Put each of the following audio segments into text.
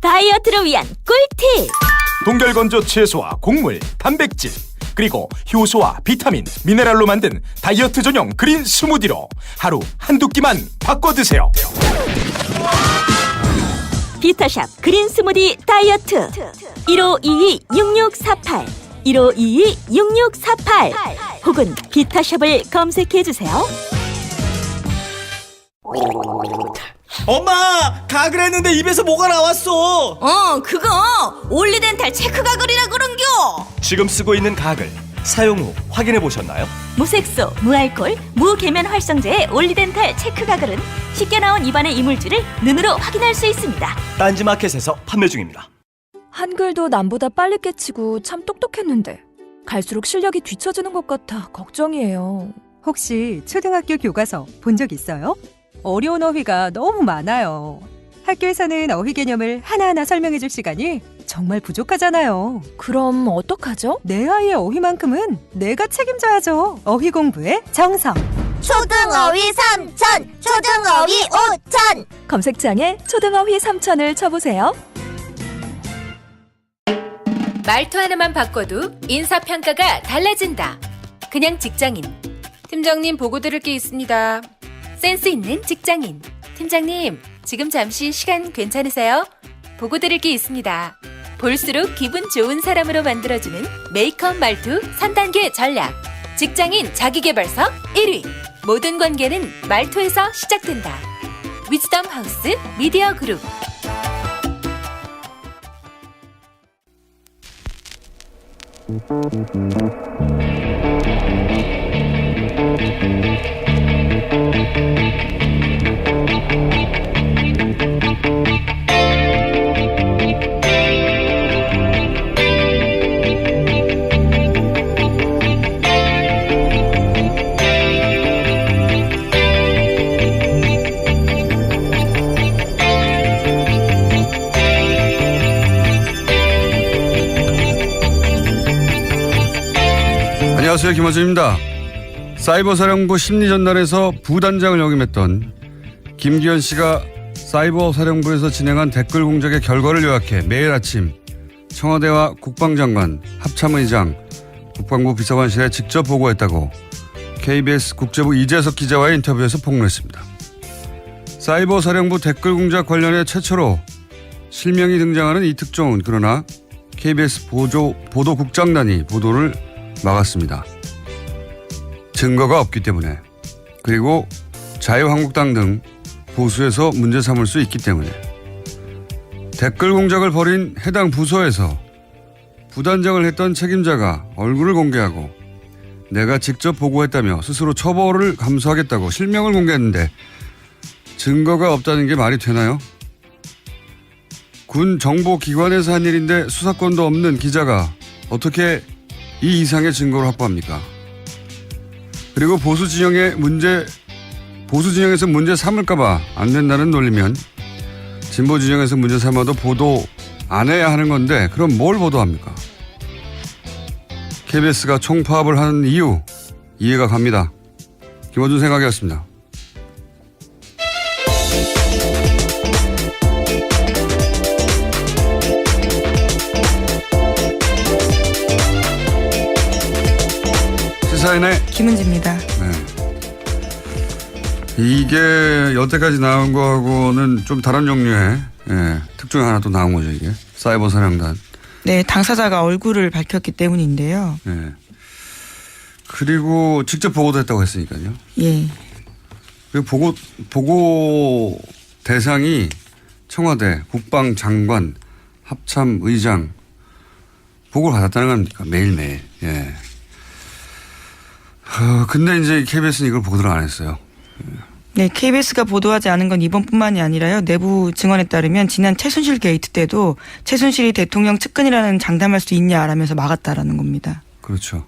다이어트를 위한 꿀팁. 동결건조 채소와 곡물, 단백질, 그리고 효소와 비타민, 미네랄로 만든 다이어트 전용 그린 스무디로 하루 한두 끼만 바꿔 드세요. 비타샵 그린 스무디 다이어트 1522-6648 1522-6648 혹은 비타샵을 검색해주세요. 엄마! 가글 했는데 입에서 뭐가 나왔어! 그거 올리덴탈 체크 가글이라 그런겨. 지금 쓰고 있는 가글 사용 후 확인해 보셨나요? 무색소, 무알콜, 무계면 활성제의 올리덴탈 체크 가글은 쉽게 나온 입안의 이물질을 눈으로 확인할 수 있습니다. 딴지마켓에서 판매 중입니다. 한글도 남보다 빨리 깨치고 참 똑똑했는데 갈수록 실력이 뒤처지는 것 같아 걱정이에요. 혹시 초등학교 교과서 본 적 있어요? 어려운 어휘가 너무 많아요. 학교에서는 어휘 개념을 하나하나 설명해 줄 시간이 정말 부족하잖아요. 그럼 어떡하죠? 내 아이의 어휘만큼은 내가 책임져야죠. 어휘 공부의 정성. 초등어휘 3000, 초등어휘 5000. 검색창에 초등어휘 3000을 쳐보세요. 말투 하나만 바꿔도 인사평가가 달라진다. 그냥 직장인. 팀장님 보고 드릴 게 있습니다. 센스 있는 직장인. 팀장님, 지금 잠시 시간 괜찮으세요? 보고 드릴 게 있습니다. 볼수록 기분 좋은 사람으로 만들어주는 메이크업 말투 3단계 전략. 직장인 자기계발서 1위. 모든 관계는 말투에서 시작된다. 위즈덤 하우스 미디어 그룹. 안녕하세요, 김어준입니다. 사이버사령부 심리전단에서 부단장을 역임했던 김기현 씨가 사이버사령부에서 진행한 댓글 공작의 결과를 요약해 매일 아침 청와대와 국방장관, 합참의장, 국방부 비서관실에 직접 보고했다고 KBS 국제부 이재석 기자와의 인터뷰에서 폭로했습니다. 사이버사령부 댓글 공작 관련해 최초로 실명이 등장하는 이 특종은 그러나 KBS 보도국장단이 보도를 막았습니다. 증거가 없기 때문에, 그리고 자유한국당 등 보수에서 문제 삼을 수 있기 때문에. 댓글 공작을 벌인 해당 부서에서 부단장을 했던 책임자가 얼굴을 공개하고 내가 직접 보고했다며 스스로 처벌을 감수하겠다고 실명을 공개했는데 증거가 없다는 게 말이 되나요? 군 정보기관에서 한 일인데 수사권도 없는 기자가 어떻게 이 이상의 증거를 확보합니까? 그리고 보수 진영에서 문제 삼을까봐 안 된다는 논리면 진보 진영에서 문제 삼아도 보도 안 해야 하는 건데 그럼 뭘 보도합니까? KBS가 총파업을 하는 이유 이해가 갑니다. 김어준 생각이었습니다. 시사인의 김은지입니다. 네. 이게 여태까지 나온 거하고는 좀 다른 종류의 특종이 하나 또 나온 거죠, 이게. 사이버 사령단. 네, 당사자가 얼굴을 밝혔기 때문인데요. 네. 그리고 직접 보고도 했다고 했으니까요. 예. 그리고 보고 대상이 청와대, 국방장관, 합참의장 보고를 받았다는 겁니까? 매일매일. 예. 근데 이제 KBS는 이걸 보도를 안 했어요. 네, KBS가 보도하지 않은 건 이번뿐만이 아니라요. 내부 증언에 따르면 지난 최순실 게이트 때도 최순실이 대통령 측근이라는 장담할 수 있냐라면서 막았다라는 겁니다. 그렇죠.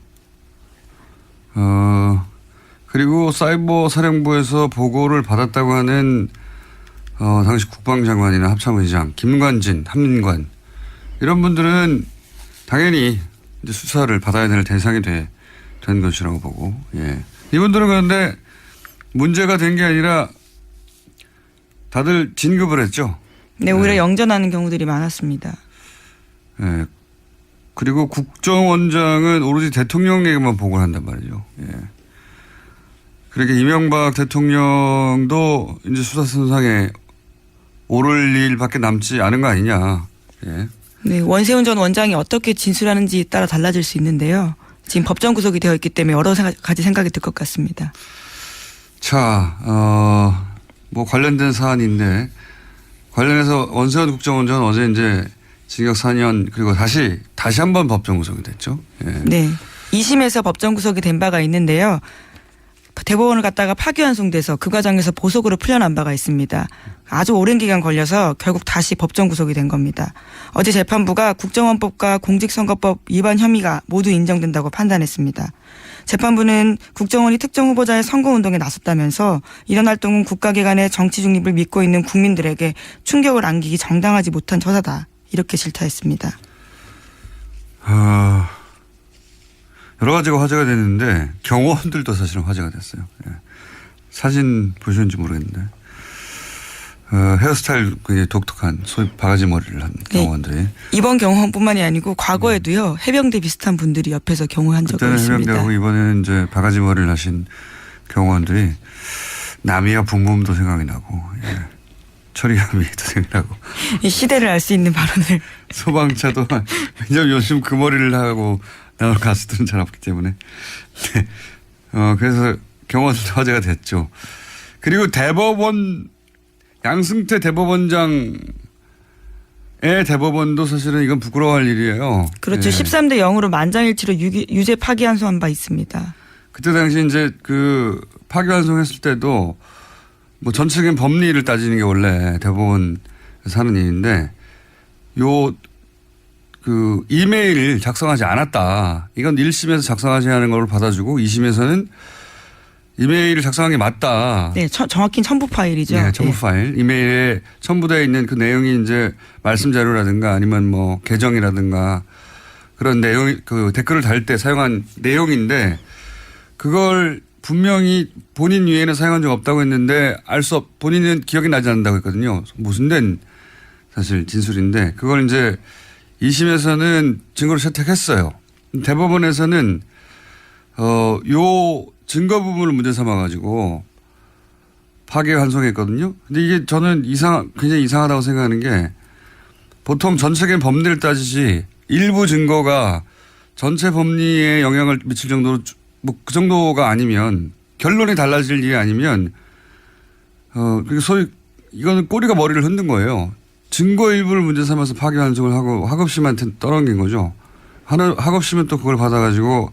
그리고 사이버 사령부에서 보고를 받았다고 하는 당시 국방장관이나 합참의장, 김관진, 한민관 이런 분들은 당연히 이제 수사를 받아야 될 대상이 된 것이라고 보고, 예. 이분들은 그런데 문제가 된 게 아니라 다들 진급을 했죠. 네, 오히려 영전하는 경우들이 많았습니다. 예. 그리고 국정원장은 오로지 대통령에게만 보고를 한단 말이죠. 예. 그러니까 이명박 대통령도 이제 수사선상에 오를 일밖에 남지 않은 거 아니냐. 예. 네, 원세훈 전 원장이 어떻게 진술하는지에 따라 달라질 수 있는데요. 지금 법정 구속이 되어 있기 때문에 여러 가지 생각이 들 것 같습니다. 자, 뭐 관련된 사안인데 관련해서 원세훈 국정원장은 어제 이제 징역 4년 그리고 다시 한번 법정 구속이 됐죠. 예. 네. 2심에서 법정 구속이 된 바가 있는데요. 대법원을 갔다가 파기환송돼서 그 과정에서 보석으로 풀려난 바가 있습니다. 아주 오랜 기간 걸려서 결국 다시 법정 구속이 된 겁니다. 어제 재판부가 국정원법과 공직선거법 위반 혐의가 모두 인정된다고 판단했습니다. 재판부는 국정원이 특정 후보자의 선거운동에 나섰다면서 이런 활동은 국가기관의 정치 중립을 믿고 있는 국민들에게 충격을 안기기 정당하지 못한 처사다. 이렇게 질타했습니다. 여러 가지가 화제가 됐는데 경호원들도 사실은 화제가 됐어요. 예. 사진 보셨는지 모르겠는데 헤어스타일 굉장히 독특한 소위 바가지 머리를 한 경호원들이. 네. 이번 경호원뿐만이 아니고 과거에도요. 해병대 비슷한 분들이 옆에서 경호한 적이 그때는 있습니다. 해병대하고 이번에는 이제 바가지 머리를 하신 경호원들이 남이야 붐붐도 생각이 나고 예. 처리함이도 생각나고 이 시대를 알 수 있는 발언을. 소방차도 왜냐면 요즘 그 머리를 하고 나오는 가수들은 잘 없기 때문에 네. 그래서 경호원도 화제가 됐죠. 그리고 대법원 양승태 대법원장의 대법원도 사실은 이건 부끄러워할 일이에요. 그렇죠. 예. 13대 0으로 만장일치로 유죄 파기환송한 바 있습니다. 그때 당시 이제 그 파기환송했을 때도 뭐 전체적인 법리를 따지는 게 원래 대법원에서 하는 일인데 그 이메일 작성하지 않았다. 이건 1심에서 작성하지 않은 걸 받아주고 2심에서는 이메일을 작성한 게 맞다. 네, 정확히는 첨부 파일이죠. 네, 첨부 파일. 이메일에 첨부되어 있는 그 내용이 이제 말씀 자료라든가 아니면 뭐 계정이라든가 그런 내용, 그 댓글을 달 때 사용한 내용인데 그걸 분명히 본인 위에는 사용한 적 없다고 했는데 본인은 기억이 나지 않는다고 했거든요. 모순된 사실 진술인데 그걸 이제 2심에서는 증거로 채택했어요. 대법원에서는 요 증거 부분을 문제 삼아가지고 파기환송했거든요. 근데 이게 저는 굉장히 이상하다고 생각하는 게 보통 전체적인 법리를 따지지 일부 증거가 전체 법리에 영향을 미칠 정도로 뭐 그 정도가 아니면 결론이 달라질 일이 아니면 그리고 소위 이거는 꼬리가 머리를 흔든 거예요. 증거 일부를 문제 삼아서 파기환송을 하고 학업심한테 떠넘긴 거죠. 학업심은 또 그걸 받아가지고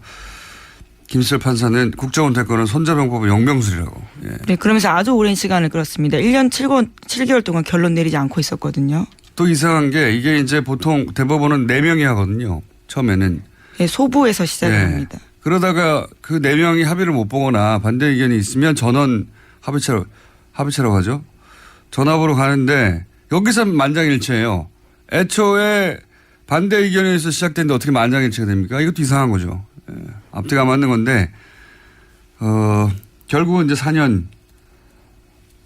김수철 판사는 국정원 대권은 손자병법의 영명술이라고. 예. 네, 그러면서 아주 오랜 시간을 끌었습니다. 1년 7개월 동안 결론 내리지 않고 있었거든요. 또 이상한 게 이게 이제 보통 대법원은 4명이 하거든요. 처음에는. 네, 소부에서 시작을 합니다. 그러다가 그 4명이 합의를 못 보거나 반대 의견이 있으면 전원 합의체라고 하죠. 전합으로 가는데 여기서 만장일치예요. 애초에 반대 의견에서 시작됐는데 어떻게 만장일치가 됩니까? 이것도 이상한 거죠. 예. 앞뒤가 맞는 건데 결국은 이제 4년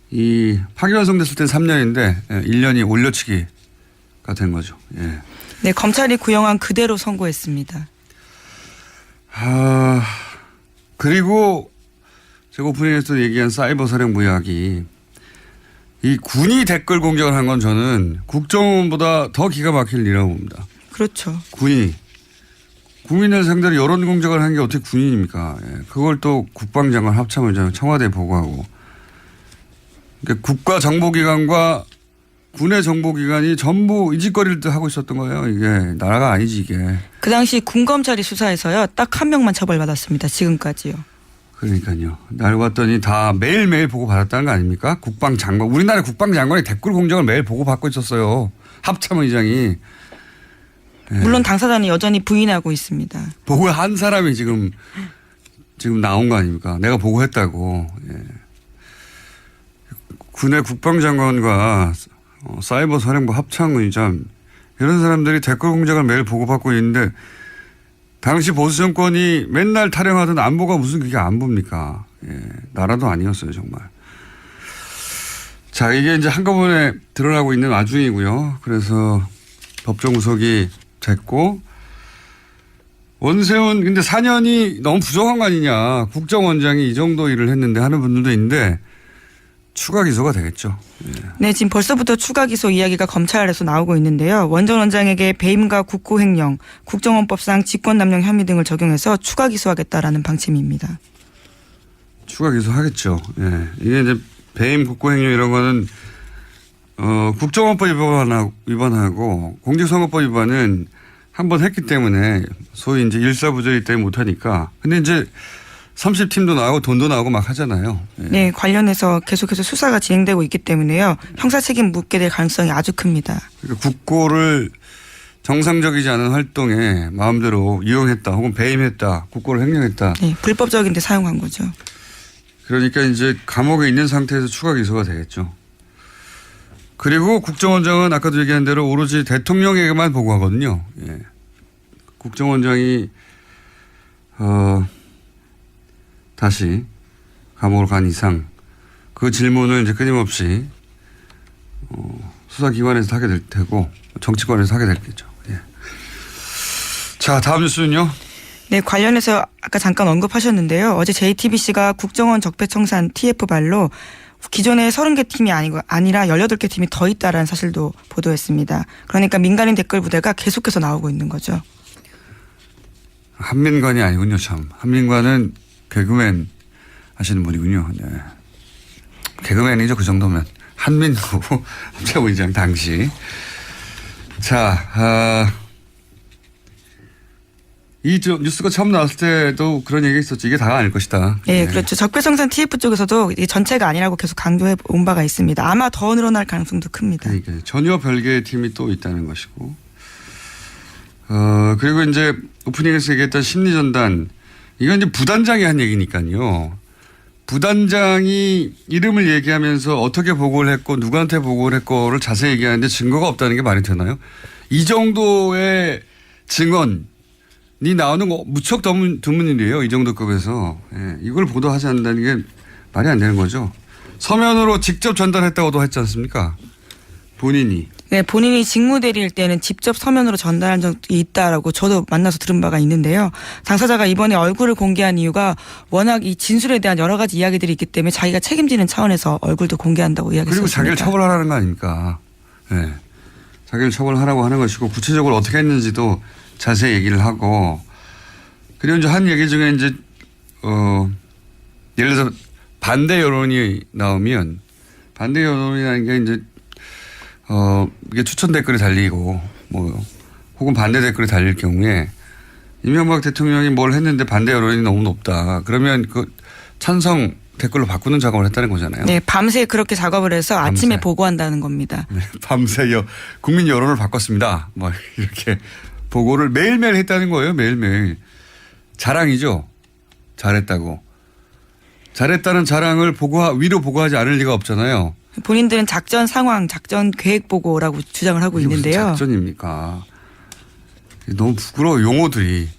이 파기환송됐을 땐 3년인데 1년이 올려치기가 된 거죠. 예. 네, 검찰이 구형한 그대로 선고했습니다. 그리고 제가 오프닝에서 얘기한 사이버 사령부 이야기 이 군이 댓글 공작을 한 건 저는 국정원보다 더 기가 막힐 일이라고 봅니다. 그렇죠. 군이 국민을 상대로 여론 공작을 한 게 어떻게 군인입니까? 예. 그걸 또 국방장관 합참의장 청와대에 보고하고 그러니까 국가정보기관과 군의 정보기관이 전부 이짓거리를 하고 있었던 거예요. 이게 나라가 아니지 이게. 그 당시 군검찰이 수사해서요. 딱 한 명만 처벌받았습니다. 지금까지요. 그러니까요. 알고 봤더니 다 매일매일 보고받았다는 거 아닙니까? 국방장관. 우리나라 국방장관이 댓글 공작을 매일 보고받고 있었어요. 합참의장이. 예. 물론 당사자는 여전히 부인하고 있습니다. 보고한 사람이 지금 나온 거 아닙니까? 내가 보고했다고. 예. 군의 국방장관과 사이버 사령부 합참의장 이런 사람들이 댓글 공작을 매일 보고받고 있는데 당시 보수 정권이 맨날 타령하던 안보가 무슨 그게 안보입니까? 예, 나라도 아니었어요 정말. 자, 이게 이제 한꺼번에 드러나고 있는 와중이고요. 그래서 법정 구속이 됐고, 원세훈 근데 4년이 너무 부족한 거 아니냐. 국정원장이 이 정도 일을 했는데 하는 분들도 있는데 추가 기소가 되겠죠. 네, 지금 벌써부터 추가 기소 이야기가 검찰에서 나오고 있는데요. 원 전 원장에게 배임과 국고횡령, 국정원법상 직권남용 혐의 등을 적용해서 추가 기소하겠다라는 방침입니다. 추가 기소하겠죠. 예. 이게 이제 배임, 국고횡령 이런 거는 국정원법 위반하고 공직선거법 위반은 한 번 했기 때문에 소위 이제 일사부조이기 때문에 못하니까. 근데 이제 30팀도 나오고 돈도 나오고 막 하잖아요. 예. 네, 관련해서 계속해서 수사가 진행되고 있기 때문에요. 형사 책임 묻게 될 가능성이 아주 큽니다. 그러니까 국고를 정상적이지 않은 활동에 마음대로 이용했다 혹은 배임했다, 국고를 횡령했다. 네, 불법적인데 사용한 거죠. 그러니까 이제 감옥에 있는 상태에서 추가 기소가 되겠죠. 그리고 국정원장은 아까도 얘기한 대로 오로지 대통령에게만 보고하거든요. 예. 국정원장이 다시 감옥을 간 이상 그 질문을 이제 끊임없이 수사기관에서 하게 될 테고 정치권에서 하게 됐겠죠. 예. 자, 다음 뉴스는요. 네, 관련해서 아까 잠깐 언급하셨는데요. 어제 JTBC가 국정원 적폐청산 TF발로 기존에 30개 팀이 아니라 18개 팀이 더 있다라는 사실도 보도했습니다. 그러니까 민간인 댓글 부대가 계속해서 나오고 있는 거죠. 한민관이 아니군요, 참. 한민관은 개그맨 하시는 분이군요. 네. 개그맨이죠, 그 정도면. 한민구 합참의장 당시. 자, 이 뉴스가 처음 나왔을 때도 그런 얘기가 있었죠. 이게 다가 아닐 것이다. 네, 그렇죠. 적폐청산 TF 쪽에서도 이게 전체가 아니라고 계속 강조해 온 바가 있습니다. 아마 더 늘어날 가능성도 큽니다. 그러니까 전혀 별개의 팀이 또 있다는 것이고. 그리고 이제 오프닝에서 얘기했던 심리전단. 이건 이제 부단장이 한 얘기니까요. 부단장이 이름을 얘기하면서 어떻게 보고를 했고 누구한테 보고를 했고를 자세히 얘기하는데 증거가 없다는 게 말이 되나요? 이 정도의 증언이 나오는 거 무척 드문 일이에요. 이 정도 급에서. 예, 이걸 보도하지 않는다는 게 말이 안 되는 거죠. 서면으로 직접 전달했다고도 했지 않습니까? 본인이. 네, 본인이 직무대리일 때는 직접 서면으로 전달한 적이 있다라고 저도 만나서 들은 바가 있는데요. 당사자가 이번에 얼굴을 공개한 이유가 워낙 이 진술에 대한 여러 가지 이야기들이 있기 때문에 자기가 책임지는 차원에서 얼굴도 공개한다고 이야기했습니다. 그리고 자기를 처벌하라는 거 아닙니까? 네. 자기를 처벌하라고 하는 것이고 구체적으로 어떻게 했는지도 자세히 얘기를 하고 그리고 이제 한 얘기 중에 이제 예를 들어서 반대 여론이 나오면 반대 여론이라는 게 이제 이게 추천 댓글이 달리고 뭐 혹은 반대 댓글이 달릴 경우에 이명박 대통령이 뭘 했는데 반대 여론이 너무 높다. 그러면 그 찬성 댓글로 바꾸는 작업을 했다는 거잖아요. 네, 밤새 그렇게 작업을 해서 밤새. 아침에 보고한다는 겁니다. 네, 밤새 국민 여론을 바꿨습니다. 뭐 이렇게 보고를 매일매일 했다는 거예요. 매일매일. 자랑이죠. 잘했다고. 잘했다는 자랑을 위로 보고하지 않을 리가 없잖아요. 본인들은 작전 상황, 작전 계획 보고라고 주장을 하고 이게 있는데요. 무슨 작전입니까? 너무 부끄러워 용어들이.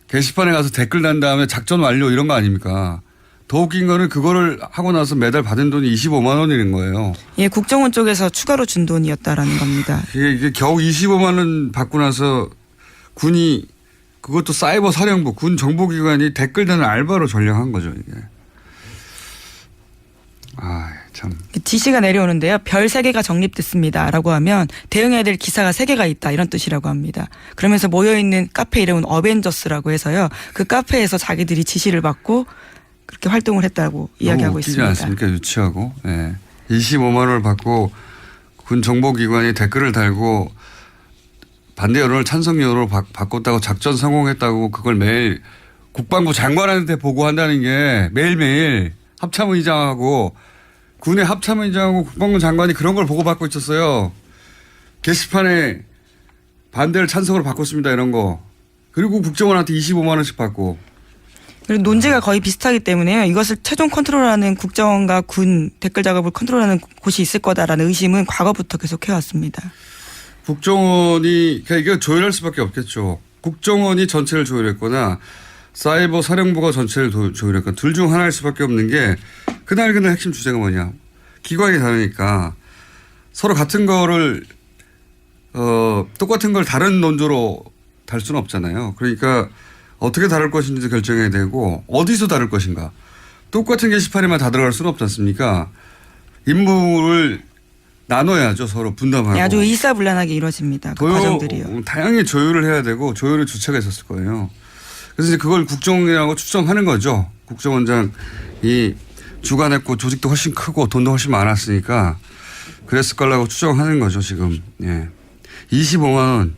게시판에 가서 댓글 단 다음에 작전 완료 이런 거 아닙니까? 더 웃긴 거는 그거를 하고 나서 매달 받은 돈이 25만 원이는 거예요. 예, 국정원 쪽에서 추가로 준 돈이었다라는 겁니다. 이게 겨우 25만 원 받고 나서 군이 그것도 사이버 사령부 군 정보기관이 댓글 다는 알바로 전략한 거죠 이게. 아 참. 지시가 내려오는데요. 별 3개가 적립됐습니다라고 하면 대응해야 될 기사가 3개가 있다 이런 뜻이라고 합니다. 그러면서 모여있는 카페 이름은 어벤져스라고 해서요. 그 카페에서 자기들이 지시를 받고 그렇게 활동을 했다고 이야기하고 웃기지 있습니다. 않습니까? 유치하고. 네. 25만 원을 받고 군 정보기관이 댓글을 달고 반대 여론을 찬성 여론으로 바꿨다고 작전 성공했다고 그걸 매일 국방부 장관한테 보고한다는 게 매일매일 합참의장하고 군의 합참의장하고 국방부 장관이 그런 걸 보고받고 있었어요. 게시판에 반대를 찬성으로 바꿨습니다 이런 거. 그리고 국정원한테 25만 원씩 받고. 그리고 논제가 거의 비슷하기 때문에요. 이것을 최종 컨트롤하는 국정원과 군 댓글 작업을 컨트롤하는 곳이 있을 거다라는 의심은 과거부터 계속 해왔습니다. 국정원이 이게 조율할 수밖에 없겠죠. 국정원이 전체를 조율했거나 사이버 사령부가 전체를 조율했거나 둘 중 하나일 수밖에 없는 게 그날 핵심 주제가 뭐냐. 기관이 다르니까 서로 같은 거를 똑같은 걸 다른 논조로 달 수는 없잖아요. 그러니까 어떻게 다룰 것인지 결정해야 되고 어디서 다룰 것인가. 똑같은 게시판에만 다 들어갈 수는 없지 않습니까? 임무를 나눠야죠. 서로 분담하고. 네, 아주 일사불란하게 이루어집니다. 그 과정들이요. 다양히 조율을 해야 되고 조율의 주체가 있었을 거예요. 그래서 이제 그걸 국정이라고 추정하는 거죠. 국정원장이 주관했고 조직도 훨씬 크고 돈도 훨씬 많았으니까 그랬을 거라고 추정하는 거죠. 지금. 예. 25만 원.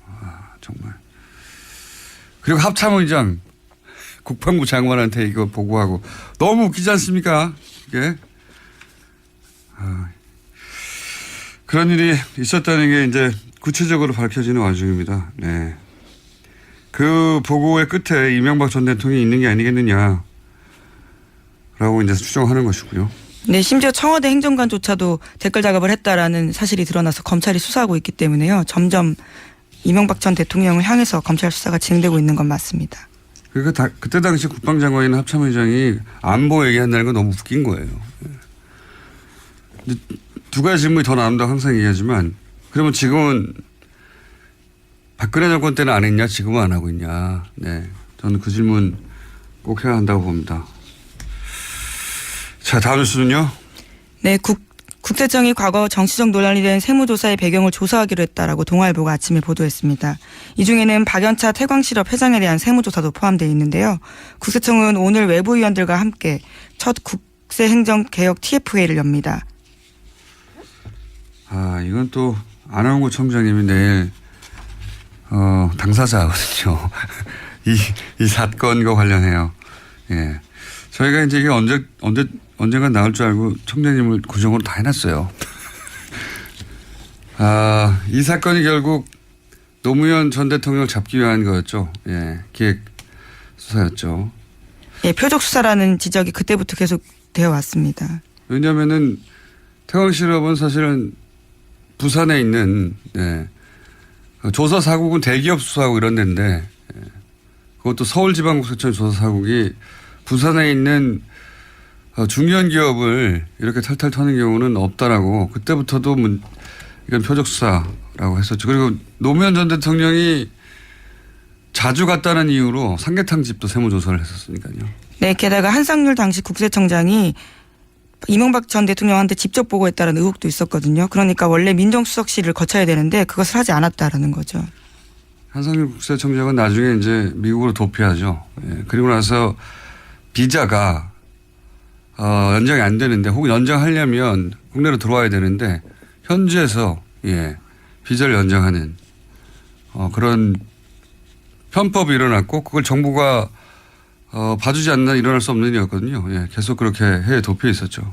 아, 정말. 그리고 합참의장 국방부 장관한테 이거 보고하고 너무 웃기지 않습니까? 이게. 그런 일이 있었다는 게 이제 구체적으로 밝혀지는 와중입니다. 네. 그 보고의 끝에 이명박 전 대통령이 있는 게 아니겠느냐라고 이제 추정하는 것이고요. 네, 심지어 청와대 행정관조차도 댓글 작업을 했다라는 사실이 드러나서 검찰이 수사하고 있기 때문에요. 점점 이명박 전 대통령을 향해서 검찰 수사가 진행되고 있는 건 맞습니다. 그러니까 그때 당시 국방장관이나 합참의장이 안보 얘기한다는 건 너무 웃긴 거예요. 두 가지 질문이 더 나온다고 항상 얘기하지만 그러면 지금은 박근혜 정권 때는 안 했냐 지금은 안 하고 있냐. 네, 저는 그 질문 꼭 해야 한다고 봅니다. 자, 다음 뉴스는요. 네, 국세청이 과거 정치적 논란이 된 세무조사의 배경을 조사하기로 했다라고 동아일보가 아침에 보도했습니다. 이 중에는 박연차 태광실업 회장에 대한 세무조사도 포함되어 있는데요. 국세청은 오늘 외부위원들과 함께 첫 국세행정개혁 TF회의를 엽니다. 아, 이건 또 안원구 청장님이 내일 당사자거든요. 이 사건과 관련해요. 예. 저희가 이제 이게 언젠가 나올 줄 알고 청장님을 구정으로 다 해놨어요. 아, 이 사건이 결국 노무현 전 대통령을 잡기 위한 거였죠. 예. 기획 수사였죠. 예, 표적 수사라는 지적이 그때부터 계속 되어 왔습니다. 왜냐면은 태광실업은 사실은 부산에 있는, 예. 조사사국은 대기업 수사하고 이런 데인데, 예. 그것도 서울지방국세청 조사사국이 부산에 있는 중요한 기업을 이렇게 탈탈 터는 경우는 없다라고 그때부터도 이건 표적 수사라고 했었죠. 그리고 노무현 전 대통령이 자주 갔다는 이유로 삼계탕 집도 세무조사를 했었으니까요. 네, 게다가 한상률 당시 국세청장이 이명박 전 대통령한테 직접 보고했다는 의혹도 있었거든요. 그러니까 원래 민정수석실을 거쳐야 되는데 그것을 하지 않았다라는 거죠. 한상률 국세청장은 나중에 이제 미국으로 도피하죠. 예. 그리고 나서 비자가 연장이 안 되는데 혹은 연장하려면 국내로 들어와야 되는데 현지에서 예, 비자를 연장하는 그런 편법이 일어났고 그걸 정부가 봐주지 않는 일어날 수 없는 일이었거든요. 예, 계속 그렇게 해외에 도피해 있었죠.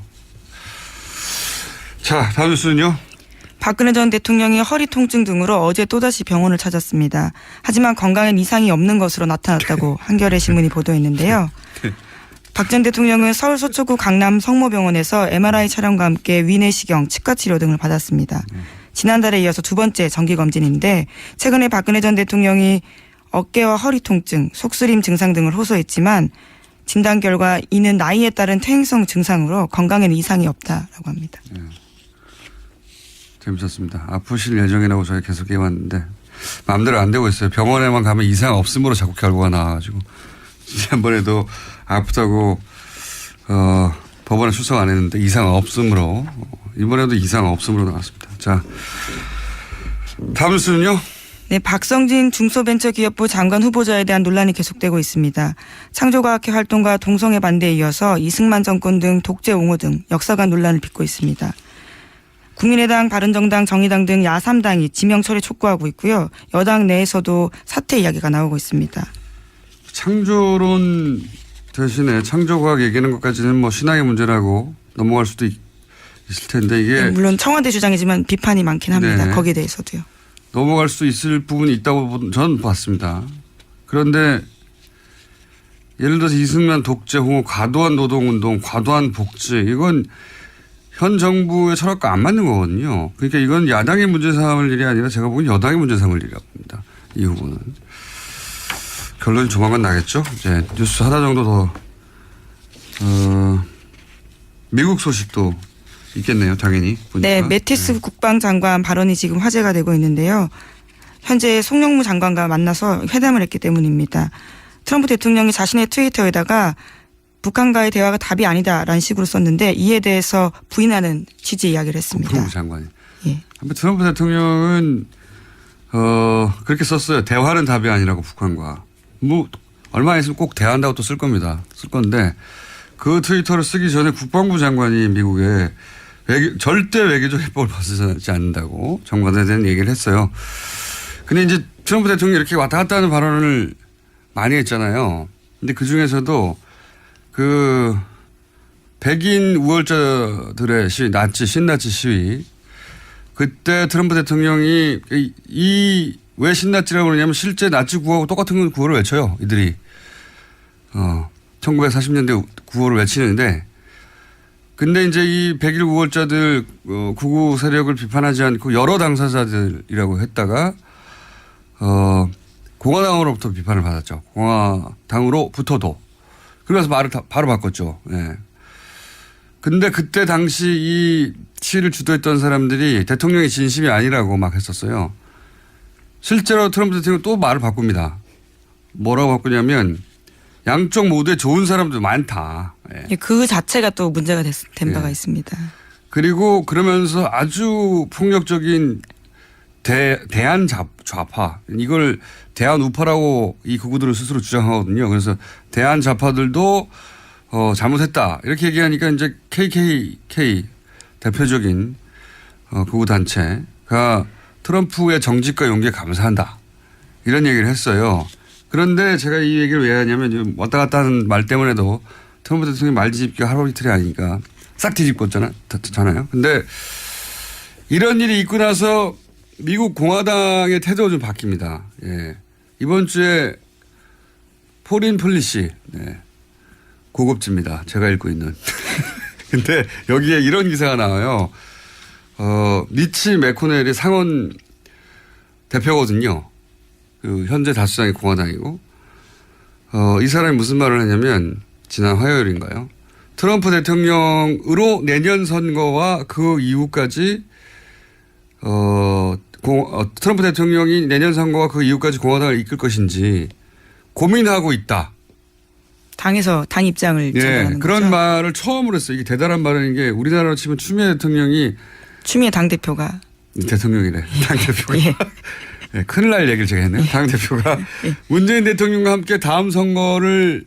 자, 다음 뉴스는요. 박근혜 전 대통령이 허리 통증 등으로 어제 또다시 병원을 찾았습니다. 하지만 건강엔 이상이 없는 것으로 나타났다고 한겨레 신문이 보도했는데요. 박 전 대통령은 서울 서초구 강남 성모병원에서 MRI 촬영과 함께 위내시경, 치과치료 등을 받았습니다. 지난달에 이어서 두 번째 정기검진인데 최근에 박근혜 전 대통령이 어깨와 허리 통증, 속쓰림 증상 등을 호소했지만 진단 결과 이는 나이에 따른 퇴행성 증상으로 건강에는 이상이 없다라고 합니다. 네. 재밌었습니다. 아프실 예정이라고 저희 계속 해왔는데 마음대로 안 되고 있어요. 병원에만 가면 이상 없음으로 자꾸 결과가 나와가지고 지난번에도 아프다고 법원에 출석 안 했는데 이상 없음으로 이번에도 이상 없음으로 나왔습니다. 자, 다음 뉴스는요. 네, 박성진 중소벤처기업부 장관 후보자에 대한 논란이 계속되고 있습니다. 창조과학회 활동과 동성애 반대에 이어서 이승만 정권 등 독재 옹호 등 역사관 논란을 빚고 있습니다. 국민의당, 바른정당, 정의당 등 야3당이 지명 처리 촉구하고 있고요. 여당 내에서도 사퇴 이야기가 나오고 있습니다. 창조론 대신에 창조과학 얘기하는 것까지는 뭐 신앙의 문제라고 넘어갈 수도 있을 텐데 이게. 네, 물론 청와대 주장이지만 비판이 많긴 합니다. 네. 거기에 대해서도요. 넘어갈 수 있을 부분이 있다고 저는 봤습니다. 그런데 예를 들어서 이승만 독재 옹호, 과도한 노동운동, 과도한 복지 이건 현 정부의 철학과 안 맞는 거거든요. 그러니까 이건 야당의 문제 삼을 일이 아니라 제가 보기엔 여당의 문제 삼을 일이라고 봅니다. 이 후보는. 결론이 조만간 나겠죠. 이제 뉴스 하나 정도 더 미국 소식도 있겠네요, 당연히. 보니까. 네, 매티스 국방장관 발언이 지금 화제가 되고 있는데요. 현재 송영무 장관과 만나서 회담을 했기 때문입니다. 트럼프 대통령이 자신의 트위터에다가 북한과의 대화가 답이 아니다라는 식으로 썼는데 이에 대해서 부인하는 취지 이야기를 했습니다. 국방부 장관이. 예. 한번 트럼프 대통령은 그렇게 썼어요. 대화는 답이 아니라고 북한과. 뭐 얼마 있으면 꼭 대화한다고 또 쓸 겁니다. 쓸 건데 그 트위터를 쓰기 전에 국방부 장관이 미국에 절대 외교적 해법을 벗어나지 않는다고 정관에 대한 얘기를 했어요. 근데 이제 트럼프 대통령이 이렇게 왔다 갔다 하는 발언을 많이 했잖아요. 근데 그 중에서도 그 백인 우월자들의 시위, 신나치 시위. 그때 트럼프 대통령이 왜 신나치라고 그러냐면 실제 나치 구호하고 똑같은 구호를 외쳐요. 이들이. 1940년대 구호를 외치는데 근데 이제 이 백일 우월자들 구구 세력을 비판하지 않고 여러 당사자들이라고 했다가 공화당으로부터 비판을 받았죠. 공화당으로부터도. 그래서 말을 바로 바꿨죠. 예. 근데 그때 당시 이 시위를 주도했던 사람들이 대통령의 진심이 아니라고 막 했었어요. 실제로 트럼프 대통령은 또 말을 바꿉니다. 뭐라고 바꾸냐면 양쪽 모두에 좋은 사람도 많다. 예. 그 자체가 또 문제가 된 바가 예. 있습니다. 그리고 그러면서 아주 폭력적인 대한 좌파 이걸 대한 우파라고 이 극우들은 스스로 주장하거든요. 그래서 대한 좌파들도 잘못했다 이렇게 얘기하니까 이제 KKK 대표적인 극우 단체가 트럼프의 정직과 용기에 감사한다 이런 얘기를 했어요. 그런데 제가 이 얘기를 왜 하냐면 지금 왔다 갔다 하는 말 때문에도 트럼프 대통령이 말 뒤집기가 하루 이틀이 아니니까 싹 뒤집었잖아요. 근데 이런 일이 있고 나서 미국 공화당의 태도가 좀 바뀝니다. 예. 이번 주에 포린 폴리시, 네. 고급집니다. 제가 읽고 있는. 근데 여기에 이런 기사가 나와요. 미치 매코넬이 상원 대표거든요. 그 현재 다수당이 공화당이고, 이 사람이 무슨 말을 하냐면, 지난 화요일인가요? 트럼프 대통령으로 내년 선거와 그 이후까지, 트럼프 대통령이 내년 선거와 그 이후까지 공화당을 이끌 것인지 고민하고 있다. 당 입장을 전달하는 그런 거죠. 말을 처음으로 했어요. 이게 대단한 말인 게 우리나라로 치면 추미애 대통령이 추미애 당대표가. 대통령이래. 당대표가. 예. 네, 큰일 날 얘기를 제가 했네요. 당대표가 문재인 대통령과 함께 다음 선거를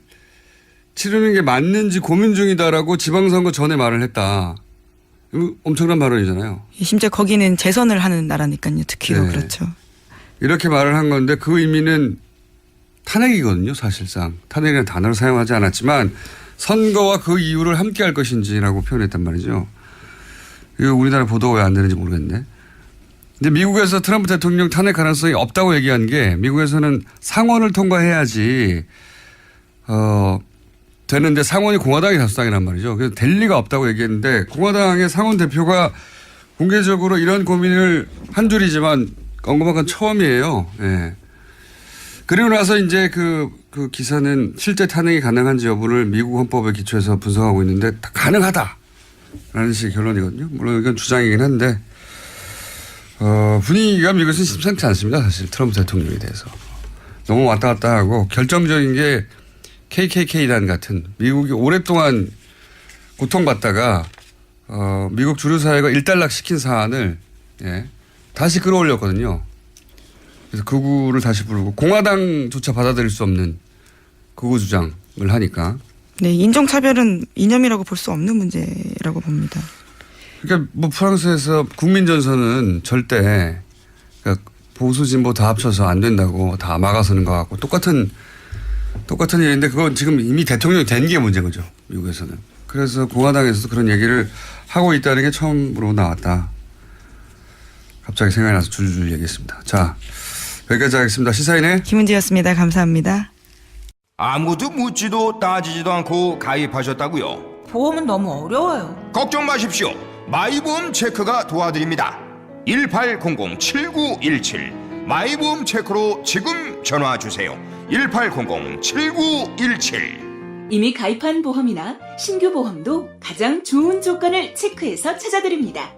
치르는 게 맞는지 고민 중이다라고 지방선거 전에 말을 했다. 이거 엄청난 발언이잖아요. 심지어 거기는 재선을 하는 나라니까요. 특히도 네. 그렇죠. 이렇게 말을 한 건데 그 의미는 탄핵이거든요. 사실상. 탄핵이라는 단어를 사용하지 않았지만 선거와 그 이유를 함께 할 것인지라고 표현했단 말이죠. 이거 우리나라 보도가 왜 안 되는지 모르겠네. 근데 미국에서 트럼프 대통령 탄핵 가능성이 없다고 얘기한 게 미국에서는 상원을 통과해야지 되는데 상원이 공화당이 다수당이란 말이죠. 그래서 될 리가 없다고 얘기했는데 공화당의 상원 대표가 공개적으로 이런 고민을 한 줄이지만 언급한 건 처음이에요. 예. 그리고 나서 이제 그 기사는 실제 탄핵이 가능한지 여부를 미국 헌법에 기초해서 분석하고 있는데 다 가능하다라는 식의 결론이거든요. 물론 이건 주장이긴 한데 분위기가 미국에서는 심상치 않습니다. 사실 트럼프 대통령에 대해서. 너무 왔다 갔다 하고 결정적인 게 KKK단 같은 미국이 오랫동안 고통받다가 미국 주류 사회가 일단락 시킨 사안을 다시 끌어올렸거든요. 그래서 극우를 다시 부르고 공화당조차 받아들일 수 없는 극우 주장을 하니까. 네, 인종차별은 이념이라고 볼 수 없는 문제라고 봅니다. 그러니까 뭐 프랑스에서 국민전선은 절대 그러니까 보수 진보 다 합쳐서 안 된다고 다 막아서는 것 같고 똑같은 일인데 그건 지금 이미 대통령이 된 게 문제인 거죠. 미국에서는. 그래서 공화당에서도 그런 얘기를 하고 있다는 게 처음으로 나왔다. 갑자기 생각이 나서 줄줄 얘기했습니다. 자, 여기까지 하겠습니다. 시사인의 김은지였습니다. 감사합니다. 아무도 묻지도 따지지도 않고 가입하셨다고요? 보험은 너무 어려워요. 걱정 마십시오. 마이보험 체크가 도와드립니다. 1800-7917 마이보험 체크로 지금 전화 주세요. 1800-7917 이미 가입한 보험이나 신규 보험도 가장 좋은 조건을 체크해서 찾아드립니다.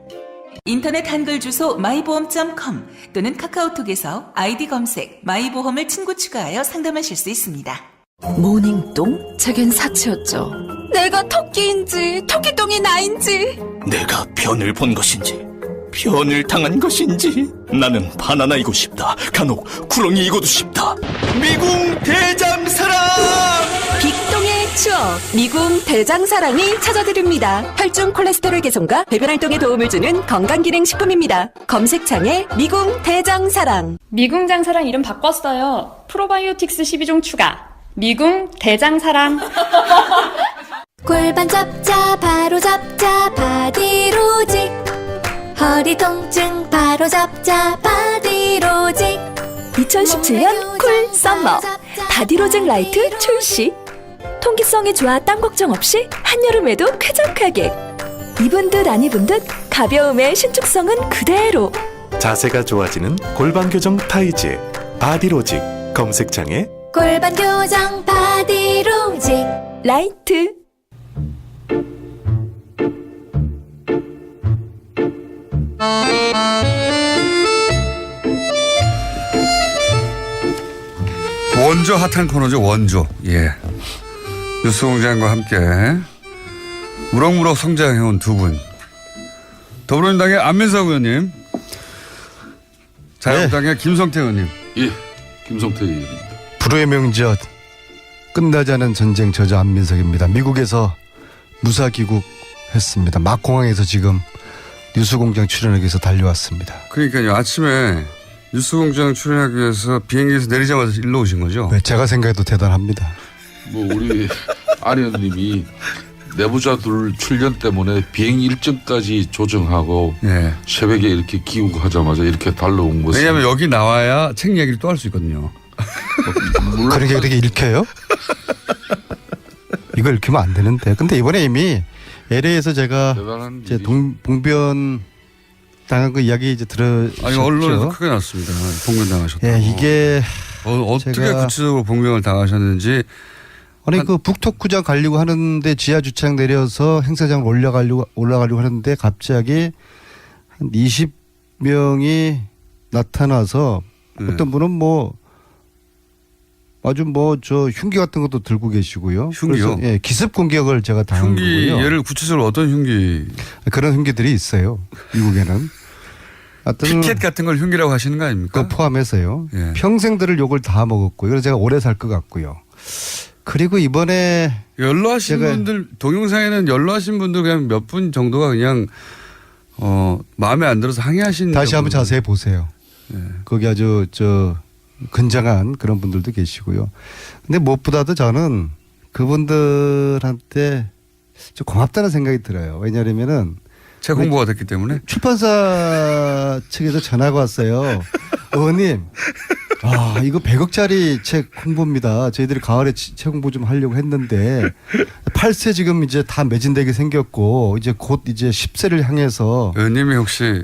인터넷 한글 주소 마이보험.com 또는 카카오톡에서 아이디 검색 마이보험을 친구 추가하여 상담하실 수 있습니다. 모닝똥? 제겐 사치였죠. 내가 토끼인지 토끼똥이 나인지 내가 변을 본 것인지 변을 당한 것인지 나는 바나나이고 싶다. 간혹 구렁이이고도 싶다. 미궁 대장사랑! 빅똥의 추억 미궁 대장사랑이 찾아드립니다. 혈중 콜레스테롤 개선과 배변 활동에 도움을 주는 건강기능식품입니다. 검색창에 미궁 대장사랑. 미궁 장사랑 이름 바꿨어요. 프로바이오틱스 12종 추가. 미궁 대장사랑. 골반 잡자 바로 잡자 바디로직. 허리 통증 바로 잡자 바디로직. 2017년 쿨 썸머 바디로직 라이트 출시. 통기성이 좋아 땀 걱정 없이 한여름에도 쾌적하게. 입은 듯 안 입은 듯 가벼움의 신축성은 그대로. 자세가 좋아지는 골반 교정 타이즈 바디로직. 검색창에 골반 교정 바디로직 라이트. 원조 핫한 코너죠. 원조. 예. 뉴스공장과 함께 무럭무럭 성장해온 두 분. 더불어민주당의 안민석 의원님, 자유한국당의 김성태 의원님. 예, 김성태 의원입니다. 불후의 명저 끝나지 않은 전쟁 저자 안민석입니다. 미국에서 무사 귀국했습니다. 막공항에서 지금 뉴스공장 출연하기 위해서 달려왔습니다. 그러니까요. 아침에 뉴스공장 출연하기 위해서 비행기에서 내리자마자 일로 오신 거죠? 네, 제가 생각해도 대단합니다. 뭐 우리 안 의원님이 내부자들 출연 때문에 비행 일정까지 조정하고 네. 새벽에 이렇게 귀국하자마자 이렇게 달려온 것은. 왜냐하면 여기 나와야 책 얘기를 또 할 수 있거든요. 그러게 이렇게 읽혀요? 이거 읽히면 안 되는데. 근데 이번에 이미 LA에서 제가 이제 봉변 당한 그 이야기 이제 들으셨죠? 아니 언론에서 크게 났습니다. 봉변 당하셨다고. 예, 이게 어떻게 구체적으로 봉변을 당하셨는지. 아니 그 북토크장 가려고 하는데 지하 주차장 내려서 행사장을 올라가려고 하는데 갑자기 한 20명이 나타나서 어떤 분은 뭐 아주 뭐 저 흉기 같은 것도 들고 계시고요. 흉기요? 예, 기습 공격을 제가 당한 거고요. 예를 구체적으로 어떤 흉기? 그런 흉기들이 있어요. 미국에는. 피켓 같은 걸 흉기라고 하시는 거 아닙니까? 그 포함해서요. 예. 평생들을 욕을 다 먹었고요. 그래서 제가 오래 살 것 같고요. 그리고 이번에 연로하신 분들 동영상에는 연로하신 분들 그냥 몇 분 정도가 그냥 마음에 안 들어서 항의하신. 다시 한번 자세히 보세요. 예. 거기 아주 건장한 그런 분들도 계시고요. 근데 무엇보다도 저는 그분들한테 좀 고맙다는 생각이 들어요. 왜냐하면은 책 홍보가 됐기 때문에. 출판사 측에서 전화가 왔어요. 의원님, 이거 100억짜리 책 홍보입니다. 저희들이 가을에 책 홍보 좀 하려고 했는데 8세 지금 이제 다 매진되게 생겼고 이제 곧 이제 10세를 향해서. 의원님이 혹시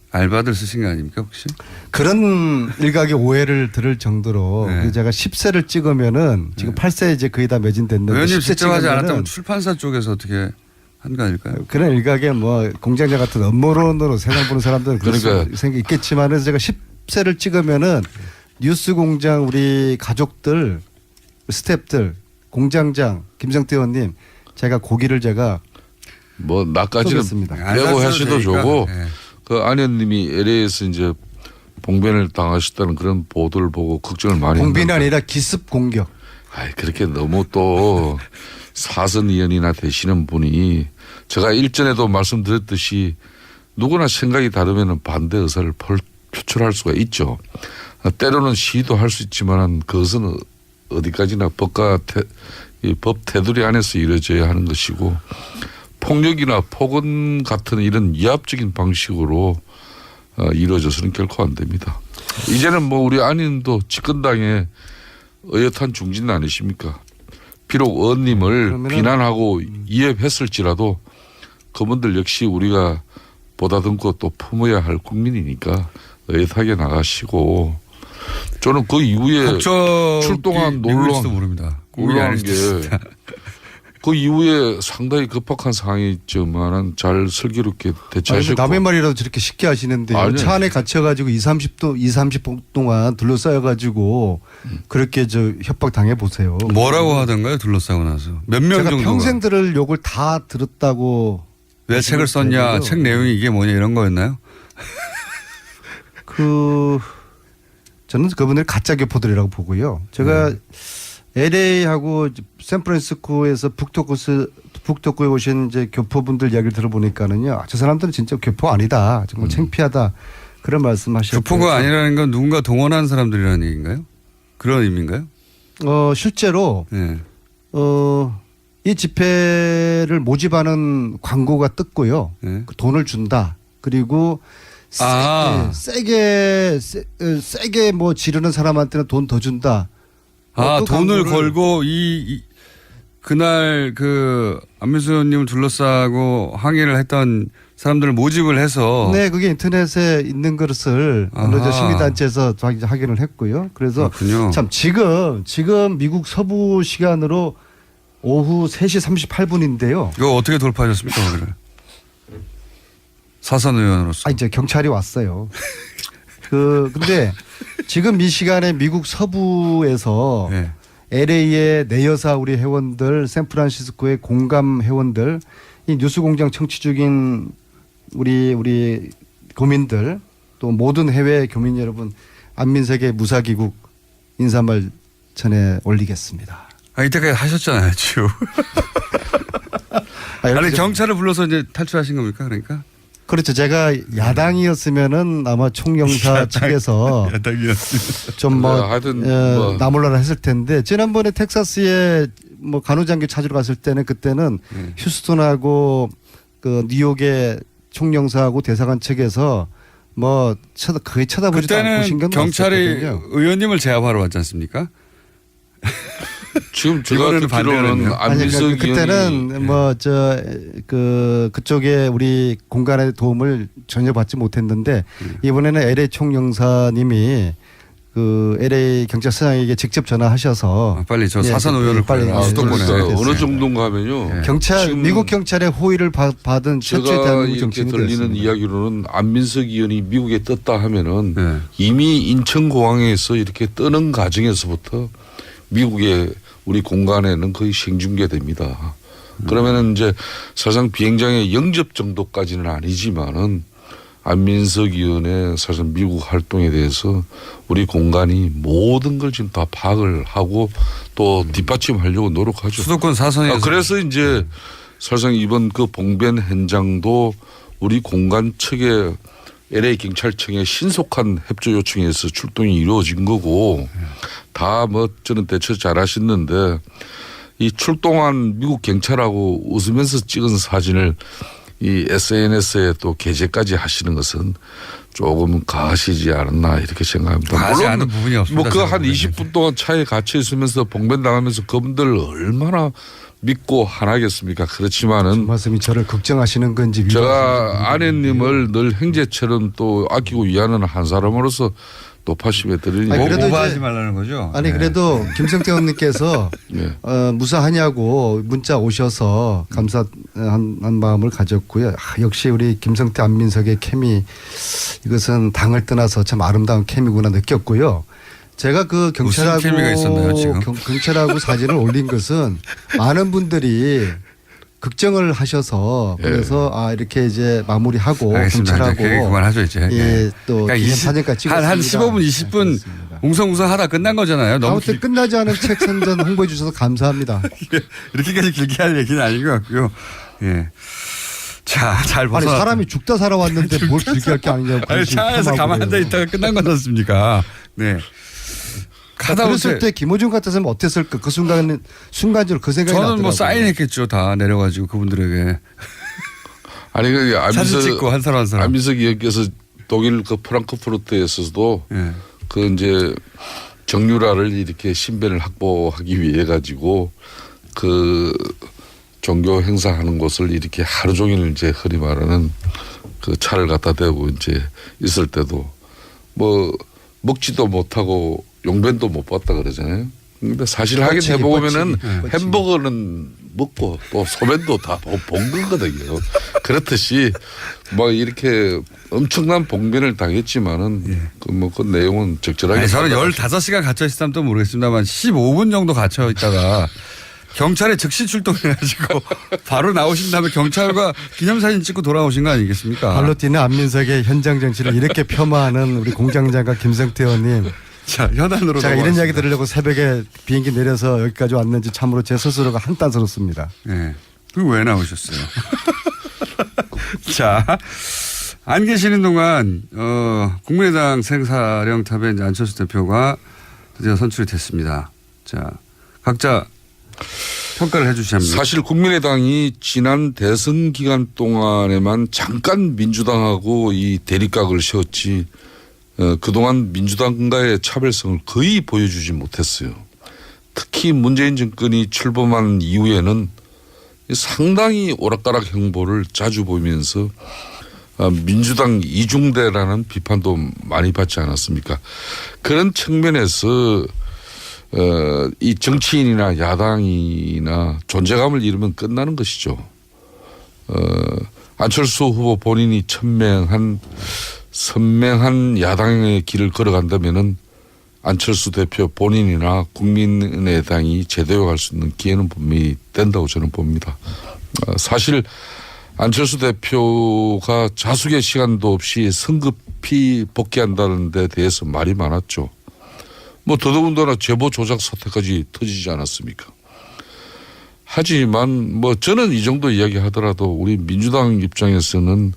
알바들 쓰신 거 아닙니까 혹시? 그런 일각의 오해를 들을 정도로 네. 제가 10세를 찍으면은 지금 8세 이제 거의 다 매진됐는데 의원님 10세 직접 하지 찍으면은 않았다면 출판사 쪽에서 어떻게 한 거 아닐까요? 그런 일각의 뭐 공장장 같은 업무론으로 세상 보는 사람들은 그러니까 생각이 있겠지만은 제가 10세를 찍으면은 뉴스 공장 우리 가족들, 스태프들, 공장장 김성태 의원님 제가 고기를 제가 뭐 나까지는 쏘겠습니다. 빼고 하셔도 좋고 네. 그 안 의원님이 LA에서 이제 봉변을 당하셨다는 그런 보도를 보고 걱정을 많이 했는데. 봉변이 아니라 기습 공격. 그렇게 너무 또 사선 의원이나 되시는 분이 제가 일전에도 말씀드렸듯이 누구나 생각이 다르면 반대 의사를 표출할 수가 있죠. 때로는 시도할 수 있지만 그것은 어디까지나 법 테두리 안에서 이루어져야 하는 것이고 폭력이나 폭언 같은 이런 위압적인 방식으로 이루어져서는 결코 안 됩니다. 이제는 뭐 우리 안인도 집권당의 어엿한 중진 아니십니까? 비록 의원님을 비난하고 이해했을지라도 그분들 역시 우리가 보다듬고 또 품어야 할 국민이니까 어엿하게 나가시고 저는 그 이후에 출동한 놀러 모릅니다. 올라간 게 그 이후에 상당히 급박한 상황이 있지만은 잘 슬기롭게 대처하셨고. 남의 말이라도 저렇게 쉽게 하시는데 차 안에 갇혀가지고 30분 동안 둘러싸여가지고 그렇게 협박 당해 보세요. 뭐라고 하던가요? 둘러싸고 나서 몇 명 제가 정도가? 평생 들을 욕을 다 들었다고. 왜 책을 썼냐? 책 내용이 이게 뭐냐 이런 거였나요? 저는 그분들 가짜 교포들이라고 보고요. 제가 LA하고 샌프란시스코에서 북토크에 오신 이제 교포분들 이야기를 들어보니까는요, 저 사람들은 진짜 교포 아니다, 정말 창피하다 그런 말씀하셨고. 교포가 아니라는 건 누군가 동원한 사람들이라는 얘기인가요? 그런 의미인가요? 실제로 이 집회를 모집하는 광고가 떴고요. 그 돈을 준다. 그리고 세게 뭐 지르는 사람한테는 돈 더 준다. 돈을 걸고 그날 안민석 의원님을 둘러싸고 항의를 했던 사람들을 모집을 해서. 네, 그게 인터넷에 있는 것을 어느 시민단체에서 확인을 했고요. 그래서 그렇군요. 참 지금 미국 서부 시간으로 오후 3시 38분인데요. 이거 어떻게 돌파하셨습니까, 거기를? 사선 의원으로서. 이제 경찰이 왔어요. 근데 지금 이 시간에 미국 서부에서 LA의 내여사 우리 회원들, 샌프란시스코의 공감 회원들, 이 뉴스공장 청취 중인 우리 교민들, 또 모든 해외 교민 여러분, 안민석의 무사귀국 인사말 전해 올리겠습니다. 이때까지 하셨잖아요, 지금. 아니, 경찰을 불러서 이제 탈출하신 겁니까, 그러니까? 그렇죠. 제가 야당이었으면은 아마 총영사 측에서 좀 나몰라라 했을 텐데, 지난번에 텍사스에 뭐 간호장교 찾으러 갔을 때는 그때는 휴스턴하고 뉴욕의 총영사하고 대사관 측에서 뭐 거의 쳐다보지도 않고 신경도 안 썼거든요. 경찰이 의원님을 제압하러 왔지 않습니까? 지금 제가 듣기로는 안민석 그때는 그쪽에 우리 공간의 도움을 전혀 받지 못했는데 이번에는 LA 총영사님이 LA 경찰서장에게 직접 전화하셔서 빨리 저 사선 의원을 빨리 수도권에 어느 정도인가 하면요. 미국 경찰의 호의를 받은 최초의 대한민국 정치인이 이렇게 들리는 이야기로는 안민석 의원이 미국에 떴다 하면은 이미 인천공항에서 이렇게 뜨는 과정에서부터 미국의 우리 공간에는 거의 생중계됩니다. 그러면은 이제 사실상 비행장의 영접 정도까지는 아니지만은 안민석 의원의 사실 미국 활동에 대해서 우리 공간이 모든 걸 지금 다 파악을 하고 또 뒷받침하려고 노력하죠. 수도권 사선에서. 그래서 이제 사실상 이번 그 봉변 현장도 우리 공간 측에 LA 경찰청의 신속한 협조 요청에서 출동이 이루어진 거고 다 저는 대처 잘 하셨는데 이 출동한 미국 경찰하고 웃으면서 찍은 사진을 이 SNS에 또 게재까지 하시는 것은 조금 가시지 않았나 이렇게 생각합니다. 가시 않은 부분이 없습니다. 그 한 20분 동안 차에 갇혀 있으면서 봉변당하면서 그분들 얼마나 믿고 하나겠습니까? 그렇지만은 말씀이 저를 걱정하시는 건지 제가 아내님을 늘 형제처럼 또 아끼고 위하는 한 사람으로서 높아심에 드리니 오버하지 말라는 거죠. 그래도 김성태 의원님께서 무사하냐고 문자 오셔서 감사한 마음을 가졌고요. 역시 우리 김성태 안민석의 케미, 이것은 당을 떠나서 참 아름다운 케미구나 느꼈고요. 제가 그 경찰하고 사진을 올린 것은 많은 분들이 걱정을 하셔서 그래서 이렇게 이제 마무리하고 경찰하고 그만하죠 이제. 또 그러니까 사진까지 찍었습니다. 한 15분 20분 웅성웅성하다 끝난 거잖아요. 아무튼 끝나지 않은 책 선전 홍보해 주셔서 감사합니다. 이렇게까지 길게 할 얘기는 아닌 것 같고요. 예. 자, 잘 벗어. 사람이 죽다 살아왔는데 뭘 길게 할 게 아니냐고. 차 안에서 가만히 앉아 있다가 끝난 건 않습니까? 네. 그랬을 때 김호중 같았으면 어땠을까? 그 순간적으로 그 생각이 나더라고요. 저는 사인했겠죠. 다 내려가지고 그분들에게. 아니 사진 찍고 한 사람 한 사람. 안민석 의원께서 독일 그 프랑크푸르트에서도 그 이제 정유라를 이렇게 신변을 확보하기 위해 가지고 그 종교 행사하는 곳을 이렇게 하루 종일 이제 흔히 말하는 그 차를 갖다 대고 이제 있을 때도 먹지도 못하고 용변도 못 봤다 그러잖아요. 근데 사실 확인해 보면은 햄버거는 먹고 또 소면도 다 본 거거든요. 그렇듯이 뭐 이렇게 엄청난 봉변을 당했지만은 그 내용은 적절하게. 저는 15시간 갇혀 있었다면 또 모르겠습니다만 15분 정도 갇혀 있다가 경찰에 즉시 출동해가지고 바로 나오신 다음에 경찰과 기념사진 찍고 돌아오신 거 아니겠습니까? 발로 뛰는 안민석의 현장 정치를 이렇게 폄하하는 우리 공장장과 김성태 의원님. 자, 현안으로 제가 이런 이야기 들으려고 새벽에 비행기 내려서 여기까지 왔는지 참으로 제 스스로가 한탄스럽습니다. 네. 그리고 왜 나오셨어요? 자, 안 계시는 동안 국민의당 생사령탑의 이제 안철수 대표가 드디어 선출이 됐습니다. 자, 각자 평가를 해 주시면 합니다. 사실 국민의당이 지난 대선 기간 동안에만 잠깐 민주당하고 이 대립각을 세웠지 그동안 민주당과의 차별성을 거의 보여주지 못했어요. 특히 문재인 정권이 출범한 이후에는 상당히 오락가락 행보를 자주 보이면서 민주당 이중대라는 비판도 많이 받지 않았습니까? 그런 측면에서 이 정치인이나 야당이나 존재감을 잃으면 끝나는 것이죠. 안철수 후보 본인이 선명한 야당의 길을 걸어간다면은 안철수 대표 본인이나 국민의당이 제대로 갈 수 있는 기회는 분명히 된다고 저는 봅니다. 사실 안철수 대표가 자숙의 시간도 없이 성급히 복귀한다는 데 대해서 말이 많았죠. 뭐 더더군다나 제보 조작 사태까지 터지지 않았습니까? 하지만 뭐 저는 이 정도 이야기 하더라도 우리 민주당 입장에서는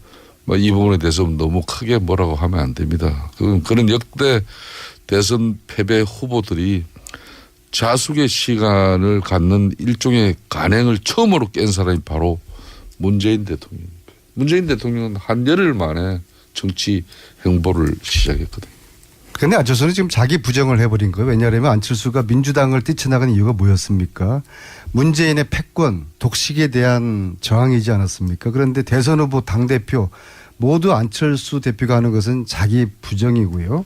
뭐 이 부분에 대해서 너무 크게 뭐라고 하면 안 됩니다. 그런 역대 대선 패배 후보들이 자숙의 시간을 갖는 일종의 간행을 처음으로 깬 사람이 바로 문재인 대통령입니다. 문재인 대통령은 한 열흘 만에 정치 행보를 시작했거든요. 그런데 안철수는 지금 자기 부정을 해버린 거예요. 왜냐하면 안철수가 민주당을 뛰쳐나가는 이유가 뭐였습니까? 문재인의 패권, 독식에 대한 저항이지 않았습니까? 그런데 대선 후보 당대표 모두 안철수 대표가 하는 것은 자기 부정이고요.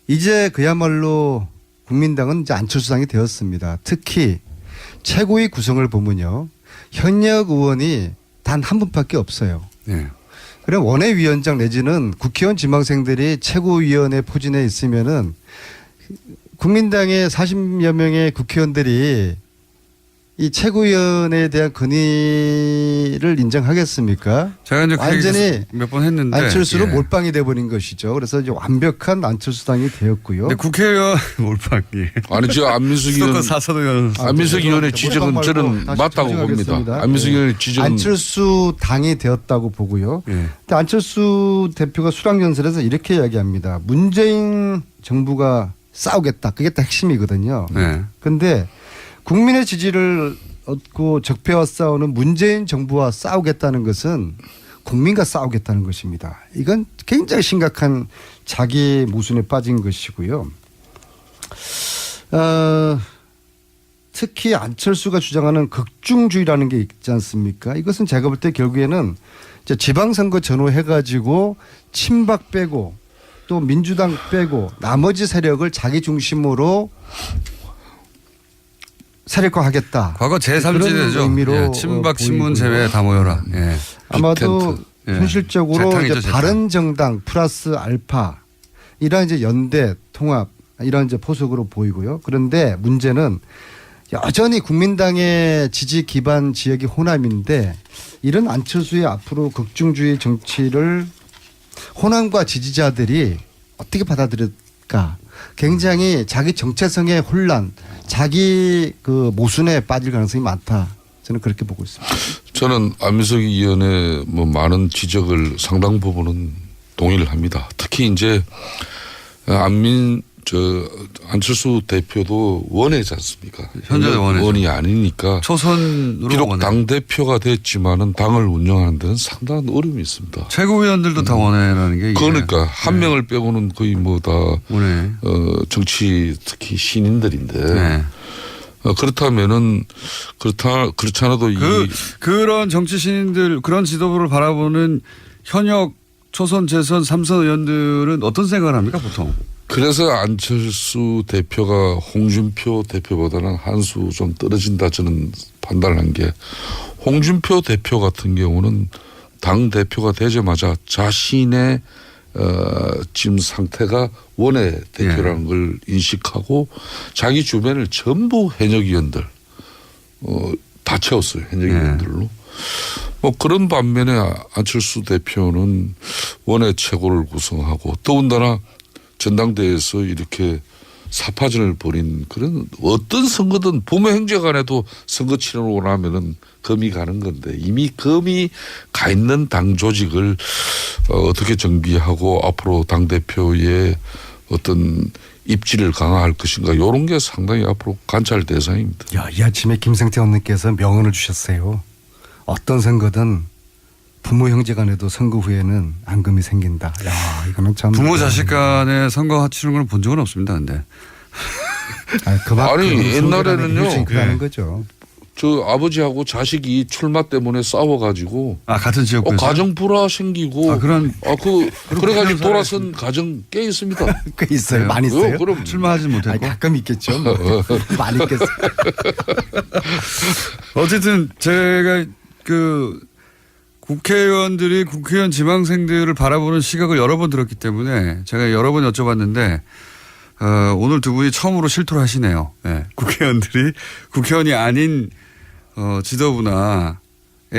이제 그야말로 국민당은 이제 안철수당이 되었습니다. 특히 최고위 구성을 보면요. 현역 의원이 단 한 분밖에 없어요. 네. 그럼 원외위원장 내지는 국회의원 지망생들이 최고위원회 포진에 있으면은 국민당의 40여 명의 국회의원들이 이 최고위원에 대한 권위를 인정하겠습니까? 제가 이제 완전히 몇 번 했는데 안철수로 몰빵이 돼버린 것이죠. 그래서 이제 완벽한 안철수당이 되었고요. 근데 국회의원 몰빵이 아니 저 안민석 의원의 지적은 저는 맞다고 봅니다. 안민석 의원의 지적은 안철수 당이 되었다고 보고요. 근데 안철수 대표가 수락연설에서 이렇게 이야기합니다. 문재인 정부가 싸우겠다. 그게 딱 핵심이거든요. 그런데 국민의 지지를 얻고 적폐와 싸우는 문재인 정부와 싸우겠다는 것은 국민과 싸우겠다는 것입니다. 이건 굉장히 심각한 자기 모순에 빠진 것이고요. 특히 안철수가 주장하는 극중주의라는 게 있지 않습니까? 이것은 제가 볼 때 결국에는 이제 지방선거 전후해가지고 친박 빼고 또 민주당 빼고 나머지 세력을 자기 중심으로 세력화하겠다. 과거 제3지대죠. 친박 신문 제외 다 모여라. 아마도 현실적으로 이제 바른정당 플러스 알파 이런 이제 연대 통합 이런 이제 포석으로 보이고요. 그런데 문제는 여전히 국민당의 지지 기반 지역이 호남인데 이런 안철수의 앞으로 극중주의 정치를 호남과 지지자들이 어떻게 받아들일까? 굉장히 자기 정체성의 혼란, 자기 그 모순에 빠질 가능성이 많다. 저는 그렇게 보고 있습니다. 저는 안민석 의원의 뭐 많은 지적을 상당 부분은 동의를 합니다. 특히 이제 안철수 대표도 원외지 않습니까? 현재 원이 아니니까 초선으로 비록 원외. 당 대표가 됐지만은 당을 운영하는 데는 상당한 어려움이 있습니다. 최고위원들도 다 원외라는 게 그러니까 한 명을 빼고는 거의 뭐 다 정치 특히 신인들인데 그렇다면은 그렇지 않아도 그런 정치 신인들 그런 지도부를 바라보는 현역 초선, 재선, 삼선 의원들은 어떤 생각을 합니까 보통? 그래서 안철수 대표가 홍준표 대표보다는 한 수 좀 떨어진다 저는 판단을 한 게 홍준표 대표 같은 경우는 당 대표가 되자마자 자신의 지금 상태가 원외 대표라는 걸 인식하고 자기 주변을 전부 현역위원들 다 채웠어요. 현역위원들로. 뭐 그런 반면에 안철수 대표는 원외 최고를 구성하고 더군다나 전당대회에서 이렇게 사파전을 벌인 그런 어떤 선거든 부모 형제 간에도 선거 치르고 나면은 금이 가는 건데 이미 금이 가 있는 당 조직을 어떻게 정비하고 앞으로 당대표의 어떤 입지를 강화할 것인가 이런 게 상당히 앞으로 관찰 대상입니다. 야, 이 아침에 김성태 의원님께서 명언을 주셨어요. 어떤 선거든 부모 형제 간에도 선거 후에는 앙금이 생긴다. 야, 이거는 참 부모 자식 간에 선거 치르는 걸 본 적은 없습니다. 근데 아니 옛날에는요. 그러는 거죠. 저 아버지하고 자식이 출마 때문에 싸워가지고 같은 지역구에서 가정 불화 생기고 그래가지고 돌아선 가정 꽤 있습니다. 꽤 있어요. 많이 있어요. 그럼 출마하지 못했고 가끔 있겠죠. 뭐. 많이 있겠어요. 어쨌든 제가 국회의원들이 국회의원 지망생들을 바라보는 시각을 여러 번 들었기 때문에 제가 여러 번 여쭤봤는데 오늘 두 분이 처음으로 실토를 하시네요. 네. 국회의원들이 국회의원이 아닌 지도부나에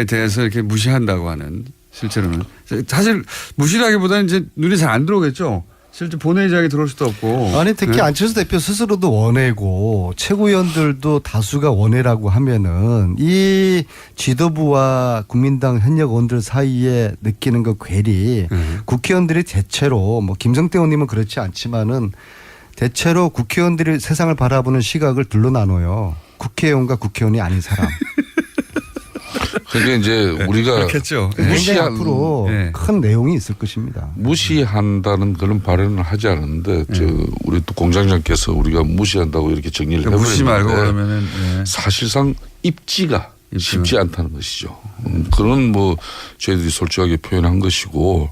대해서 이렇게 무시한다고 하는 실제로는 사실 무시라기보다는 이제 눈에 잘 안 들어오겠죠. 실제 본회의장에 들어올 수도 없고. 아니 특히 네. 안철수 대표 스스로도 원외고 최고위원들도 다수가 원외라고 하면은 이 지도부와 국민당 현역 의원들 사이에 느끼는 그 괴리 국회의원들이 대체로 뭐 김성태 의원님은 그렇지 않지만은 대체로 국회의원들이 세상을 바라보는 시각을 둘로 나눠요. 국회의원과 국회의원이 아닌 사람. 그게 이제 우리가 그렇겠죠. 무시한 앞으로 큰 내용이 있을 것입니다. 무시한다는 그런 발언을 하지 않았는데 우리 또 공장장께서 우리가 무시한다고 이렇게 정리를 해버렸는데 무시 말고 그러면은 사실상 입지가 쉽지 않다는 것이죠. 그런 뭐 저희들이 솔직하게 표현한 것이고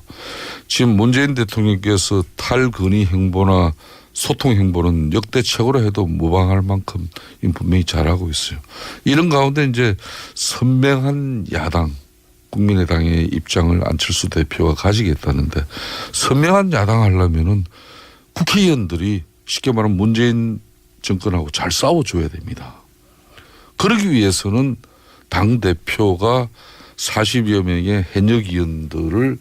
지금 문재인 대통령께서 탈근위 행보나 소통 행보는 역대 최고로 해도 무방할 만큼 분명히 잘하고 있어요. 이런 가운데 이제 선명한 야당 국민의당의 입장을 안철수 대표가 가지겠다는데 선명한 야당 하려면은 국회의원들이 쉽게 말하면 문재인 정권하고 잘 싸워줘야 됩니다. 그러기 위해서는 당 대표가 40여 명의 현역 의원들을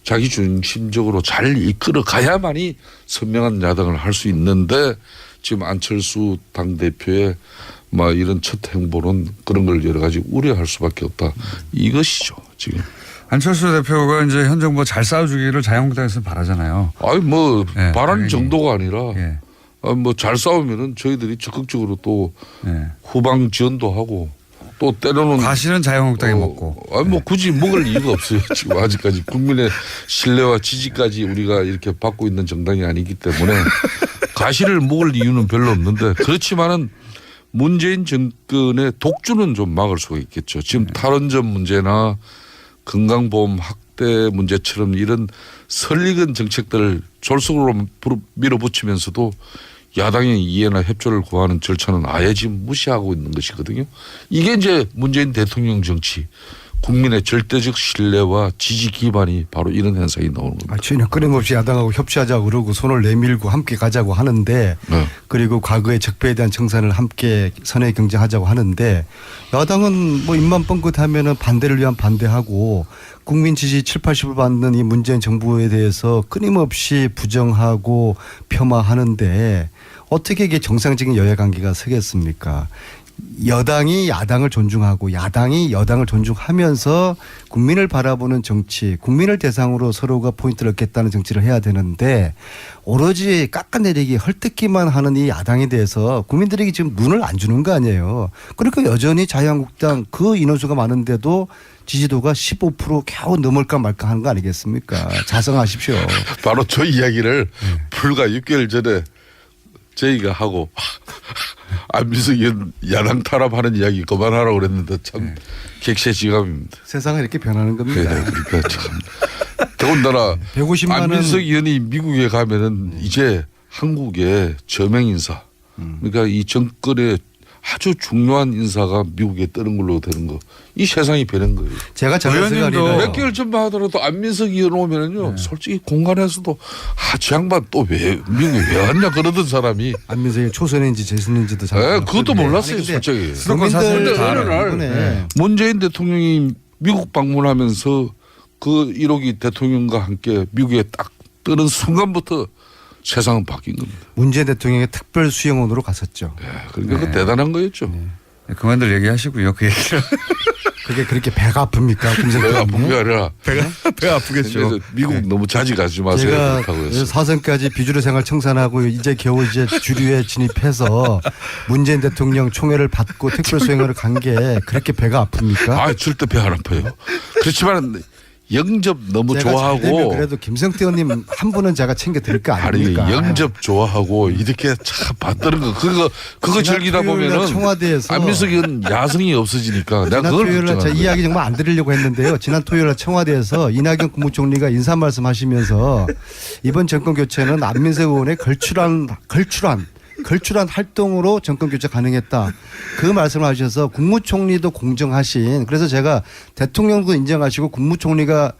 자기 중심적으로 잘 이끌어 가야만이 선명한 야당을 할 수 있는데 지금 안철수 당대표의 막 이런 첫 행보는 그런 걸 여러 가지 우려할 수밖에 없다. 이것이죠 지금. 안철수 대표가 이제 현 정부가 잘 싸워주기를 자유한국당에서 바라잖아요. 아니 뭐 네, 바라는 정도가 아니라 네. 뭐 잘 싸우면은 저희들이 적극적으로 또 후방 지원도 하고 또 때로는 과실은 자유한국당이 먹고. 아니 뭐 굳이 먹을 이유가 없어요. 지금 아직까지 국민의 신뢰와 지지까지 우리가 이렇게 받고 있는 정당이 아니기 때문에 과실을 먹을 이유는 별로 없는데 그렇지만은 문재인 정권의 독주는 좀 막을 수가 있겠죠. 지금 탈원전 문제나 건강보험 확대 문제처럼 이런 설익은 정책들을 졸속으로 밀어붙이면서도 야당의 이해나 협조를 구하는 절차는 아예 지금 무시하고 있는 것이거든요. 이게 이제 문재인 대통령 정치, 국민의 절대적 신뢰와 지지 기반이 바로 이런 현상이 나오는 겁니다. 전혀 끊임없이 야당하고 협치하자고 그러고 손을 내밀고 함께 가자고 하는데 그리고 과거의 적폐에 대한 청산을 함께 선의 경쟁하자고 하는데 야당은 뭐 입만 뻥긋하면은 반대를 위한 반대하고 국민 지지 7, 80을 받는 이 문재인 정부에 대해서 끊임없이 부정하고 폄하하는데 어떻게 이게 정상적인 여야 관계가 서겠습니까? 여당이 야당을 존중하고 야당이 여당을 존중하면서 국민을 바라보는 정치, 국민을 대상으로 서로가 포인트를 얻겠다는 정치를 해야 되는데 오로지 깎아내리기 헐뜯기만 하는 이 야당에 대해서 국민들에게 지금 눈을 안 주는 거 아니에요. 그러니까 여전히 자유한국당 그 인원수가 많은데도 지지도가 15% 겨우 넘을까 말까 하는 거 아니겠습니까? 자성하십시오. 바로 저 이야기를 불과 6개월 전에 저희가 하고 안민석 의원 야당 탄압하는 이야기 그만하라고 그랬는데 참 객세지감입니다. 세상은 이렇게 변하는 겁니다. 네, 그러니까 참. 더군다나 150만 안민석 의원이 미국에 가면은 이제 한국의 저명 인사, 그러니까 이 정권의 아주 중요한 인사가 미국에 뜨는 걸로 되는 거. 이 세상이 변한 거예요. 제가 장관생활 몇 개월 전만 하더라도 안민석 의원 오면은요, 솔직히 공간에서도 저 양반 또 왜 미국에 왜 왔냐 그러던 사람이. 안민석이 초선인지 재선인지도 잘. 그것도 몰랐어요, 아니, 솔직히. 수도권 사실 어느 날 문재인 대통령이 미국 방문하면서 그 1호기 대통령과 함께 미국에 딱 뜨는 순간부터 세상은 바뀐 겁니다. 문재인 대통령의 특별 수영원으로 갔었죠. 그러니까 그 대단한 거였죠. 그만들 얘기하시고요. 그 얘기를. 그게 그렇게 배가 아픕니까? 배가 아픈 게 아니라 배가 아프겠죠. 그래서 미국 너무 자주 가지 마세요. 제가 그렇다고 했어요. 사선까지 비주류 생활 청산하고 이제 겨우 이제 주류에 진입해서 문재인 대통령 총애를 받고 특별 수행을 간 게 그렇게 배가 아픕니까? 절대 배 안 아파요. 그렇지만 영접 너무 제가 잘 되면 좋아하고 그래도 김성태 의원님 한 분은 제가 챙겨 드릴 거 아닙니까? 영접 좋아하고 이렇게 참 받드는 거 그거 지난 즐기다 토요일 날 보면은 청와대에서 안민석 의원 야성이 없어지니까 내가 지난 그걸 토요일 날 제 걱정하는 거예요. 이야기 정말 안 드리려고 했는데요. 지난 토요일 날 청와대에서 이낙연 국무총리가 인사 말씀하시면서 이번 정권 교체는 안민석 의원의 걸출한 활동으로 정권 교체 가능했다. 그 말씀을 하셔서 국무총리도 공정하신, 그래서 제가 대통령도 인정하시고 국무총리가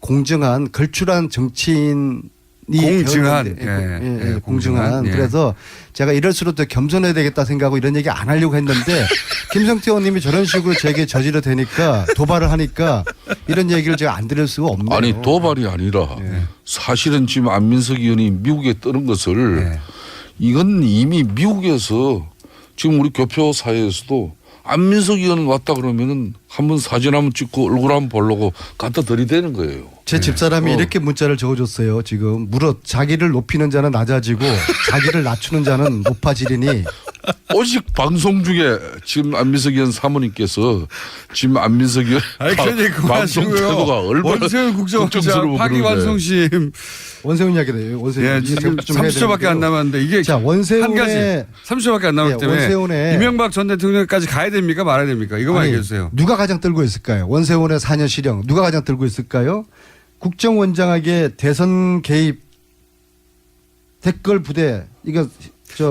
공정한 걸출한 정치인이 공정한. 되었는데, 공정한. 예. 그래서 제가 이럴수록 더 겸손해야 되겠다 생각하고 이런 얘기 안 하려고 했는데 김성태 의원님이 저런 식으로 제게 저지르 되니까 도발을 하니까 이런 얘기를 제가 안 드릴 수가 없네요. 아니 도발이 아니라 사실은 지금 안민석 의원이 미국에 뜨는 것을 이건 이미 미국에서 지금 우리 교표 사회에서도 안민석 의원 왔다 그러면은 한번 사진 한번 찍고 얼굴 한번 보려고 갖다 들이대는 거예요. 제 집사람이 이렇게 문자를 적어줬어요. 지금 무릇 자기를 높이는 자는 낮아지고 자기를 낮추는 자는 높아지리니 오직 방송 중에 지금 안민석 의원 사모님께서 지금 안민석 의원 방송 태도가 얼마나 원세훈 국정원장 파기완성심 원세훈 이야기네요. 원세훈. 지금 30초밖에 안 남았는데 이게 자, 원세훈의 한 가지 30초밖에 안 남았기 때문에 원세훈의 이명박 전 대통령까지 가야 됩니까 말아야 됩니까? 이거만 얘기해 주세요. 누가 가장 떨고 있을까요? 원세훈의 4년 실형 누가 가장 떨고 있을까요? 국정원장에게 대선 개입 댓글 부대 이거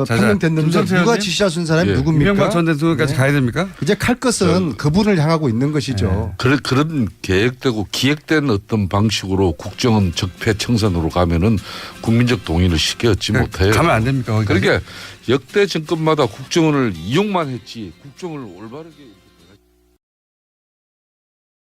판명됐는데 누가 지시하신 사람이 누굽니까? 이명박 전 대통령까지 가야 됩니까? 이제 칼 것은 그분을 향하고 있는 것이죠. 그런 계획되고 기획된 어떤 방식으로 국정원 적폐청산으로 가면은 국민적 동의를 쉽게 얻지 못해요. 가면 안 됩니까? 거기까지? 그러니까 역대 정권마다 국정원을 이용만 했지 국정을 올바르게